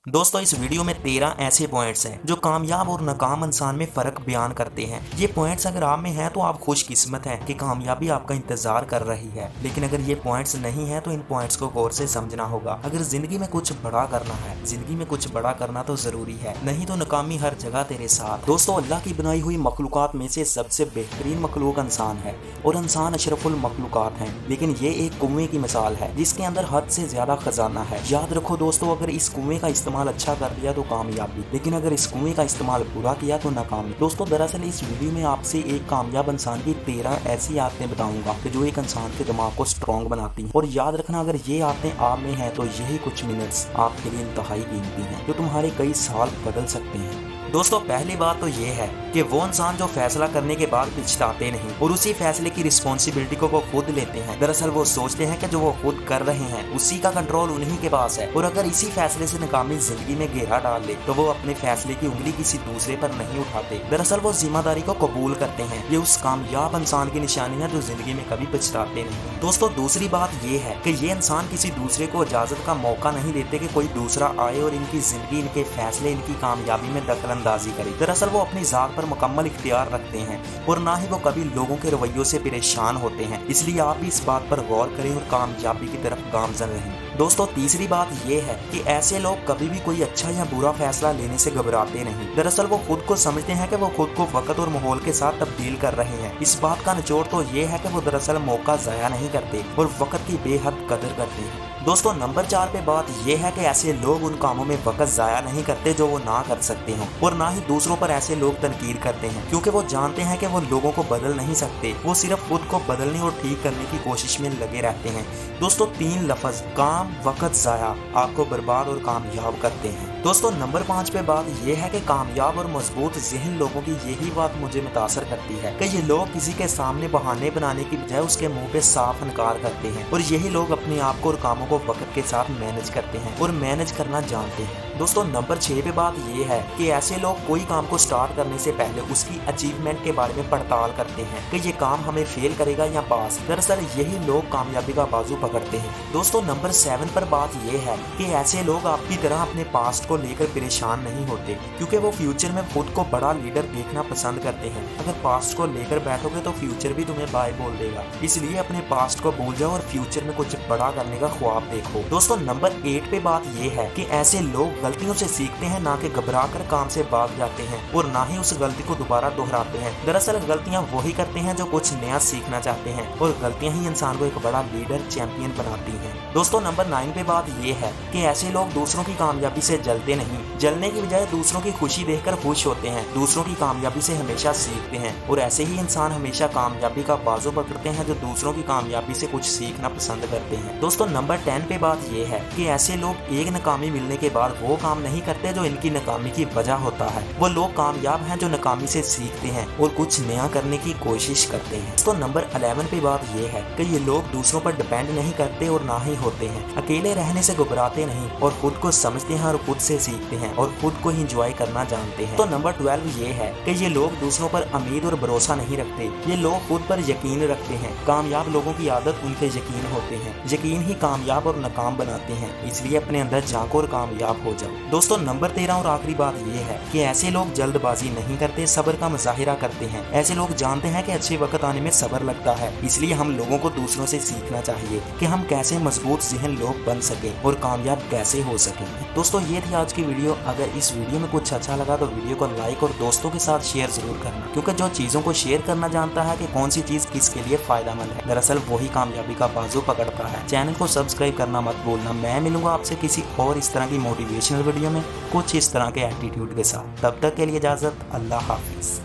दोस्तों इस वीडियो में 13 ऐसे पॉइंट्स हैं जो कामयाब और नाकाम इंसान में फर्क बयान करते हैं। ये पॉइंट्स अगर आप में हैं तो आप खुशकिस्मत हैं कि कामयाबी आपका इंतजार कर रही है, लेकिन अगर ये पॉइंट्स नहीं है तो इन पॉइंट्स को गौर से समझना होगा। अगर जिंदगी में कुछ बड़ा करना है, जिंदगी में कुछ बड़ा करना तो जरूरी है, नहीं तो नाकामी हर जगह तेरे साथ। दोस्तों अल्लाह की बनाई हुई मखलूकात में से सबसे बेहतरीन मखलूक इंसान है और इंसान अशरफुल मखलूकात है, लेकिन ये एक कुएं की मिसाल है जिसके अंदर हद से ज्यादा खजाना है। याद रखो दोस्तों, अगर इस कुएं का इस्तेमाल अच्छा कर लिया तो कामयाबी, लेकिन अगर इस कुएं का इस्तेमाल बुरा किया तो नाकामी। दोस्तों दरअसल इस वीडियो में आपसे एक कामयाब इंसान की 13 ऐसी आदतें बताऊंगा कि जो एक इंसान के दिमाग को स्ट्रॉन्ग बनाती हैं। और याद रखना, अगर ये आदतें आप में हैं तो यही कुछ मिनट्स आपके लिए इंतहाई कीमती हैं जो तुम्हारे कई साल बदल सकते हैं। दोस्तों पहली बात तो ये है कि वो इंसान जो फैसला करने के बाद पछताते नहीं और उसी फैसले की रिस्पॉन्सिबिलिटी को वो खुद लेते हैं। दरअसल वो सोचते हैं कि जो वो खुद कर रहे हैं उसी का कंट्रोल उन्हीं के पास है, और अगर इसी फैसले से नाकामी जिंदगी में घेरा डाल ले तो वो अपने फैसले की उंगली किसी दूसरे पर नहीं उठाते। दरअसल वो जिम्मेदारी को कबूल करते हैं। ये उस कामयाब इंसान की निशानी है जो जिंदगी में कभी पछताते नहीं। दोस्तों दूसरी बात ये है कि ये इंसान किसी दूसरे को इजाजत का मौका नहीं देते कि कोई दूसरा आए और इनकी जिंदगी, इनके फैसले, इनकी कामयाबी में दखल अंदाजी करे। दरअसल वो अपनी जात पर मुकम्मल इख्तियार रखते हैं और ना ही वो कभी लोगों के रवैयों से परेशान होते हैं। इसलिए आप भी इस बात पर गौर करें और कामयाबी की तरफ गामजन रहें। दोस्तों तीसरी बात ये है कि ऐसे लोग कभी भी कोई अच्छा या बुरा फैसला लेने से घबराते नहीं। दरअसल वो खुद को समझते हैं कि वो खुद को वक्त और माहौल के साथ तब्दील कर रहे हैं। इस बात का निचोड़ तो ये है कि वो दरअसल मौका जाया नहीं करते और वक्त की बेहद कदर करते हैं। दोस्तों नंबर 4 पे बात यह है कि ऐसे लोग उन कामों में वक्त जाया नहीं करते जो वो ना कर सकते हो, और ना ही दूसरों पर ऐसे लोग तनकीद करते हैं, क्योंकि वो जानते हैं कि वो लोगों को बदल नहीं सकते। वो सिर्फ खुद को बदलने और ठीक करने की कोशिश में लगे रहते हैं। दोस्तों 3 लफ्ज काम, वक्त, जाया आपको बर्बाद और कामयाब करते हैं। दोस्तों नंबर 5 पे बात यह है कि कामयाब और मजबूत ज़हन लोगों की यही बात मुझे मुतासर करती है कि ये लोग किसी के सामने बहाने बनाने की बजाय उसके मुंह पे साफ इनकार करते हैं, और यही लोग अपने आप को और कामों को वक्त के साथ मैनेज करते हैं और मैनेज करना जानते हैं। दोस्तों नंबर 6 पे बात यह है कि ऐसे लोग कोई काम को स्टार्ट करने से पहले उसकी अचीवमेंट के बारे में पड़ताल करते हैं कि ये काम हमें फेल करेगा या पास। दरअसल यही लोग कामयाबी का बाजू पकड़ते हैं। दोस्तों नंबर 7 पर बात यह है कि ऐसे लोग आपकी तरह अपने पास्ट को लेकर परेशान नहीं होते, क्योंकि वो फ्यूचर में खुद को बड़ा लीडर देखना पसंद करते हैं। अगर पास्ट को लेकर बैठोगे तो फ्यूचर भी तुम्हें बाय बोल देगा, इसलिए अपने पास्ट को भूल जाओ और फ्यूचर में कुछ बड़ा करने का ख्वाब देखो। दोस्तों नंबर 8 पे बात यह है कि ऐसे लोग गलतियों से सीखते हैं, ना कि घबरा कर काम से भाग जाते हैं, और ना ही उस गलती को दोबारा दोहराते हैं। दरअसल गलतियां वही करते हैं जो कुछ नया सीखना चाहते हैं, और गलतियां ही इंसान को एक बड़ा लीडर, चैंपियन बनाती हैं। दोस्तों नंबर 9 पे बात यह है कि ऐसे लोग दूसरों की कामयाबी से जलते नहीं, जलने की बजाय दूसरों की खुशी देखकर खुश होते हैं। दूसरों की कामयाबी से हमेशा सीखते हैं, और ऐसे ही इंसान हमेशा कामयाबी का बाजू पकड़ते हैं जो दूसरों की कामयाबी से कुछ सीखना पसंद करते हैं। दोस्तों नंबर 10 पे बात यह है कि ऐसे लोग एक नाकामी मिलने के बाद वो काम नहीं करते जो इनकी नाकामी की वजह होता है। वो लोग कामयाब हैं जो नाकामी से सीखते हैं और कुछ नया करने की कोशिश करते हैं। तो नंबर 11 पे बात यह है कि ये लोग दूसरों पर डिपेंड नहीं करते और ना ही होते हैं। अकेले रहने से घबराते नहीं और खुद को समझते हैं और खुद से सीखते हैं और खुद को ही इंजॉय करना जानते हैं। तो नंबर 12 ये है कि ये लोग दूसरों पर उम्मीद और भरोसा नहीं रखते, ये लोग खुद पर यकीन रखते हैं। कामयाब लोगों की आदत उनके यकीन होते हैं। यकीन ही कामयाब और नाकाम बनाते हैं, इसलिए अपने अंदर झांको और कामयाब हो जाओ। दोस्तों नंबर 13 और आखिरी बात ये है कि ऐसे लोग जल्दबाजी नहीं करते, सब्र का मुजाहिरा करते हैं। ऐसे लोग जानते हैं कि अच्छे वक्त आने में सब्र लगता है, इसलिए हम लोगों को दूसरों से सीखना चाहिए कि हम कैसे मजबूत ज़हन लोग बन सके और कामयाब कैसे हो सके। दोस्तों ये थी आज की वीडियो। अगर इस वीडियो में कुछ अच्छा लगा तो वीडियो को लाइक और दोस्तों के साथ शेयर जरूर करना, क्योंकि जो चीज़ों को शेयर करना जानता है कि कौन सी चीज़ किसके लिए फायदेमंद है, दरअसल वही कामयाबी का बाजू पकड़ता है। चैनल को सब्सक्राइब करना मत भूलना। मैं मिलूंगा आपसे किसी और इस तरह की मोटिवेशनल वीडियो में कुछ इस तरह के एटीट्यूड के साथ। तब तक के लिए इजाज़त। अल्लाह हाफिज़।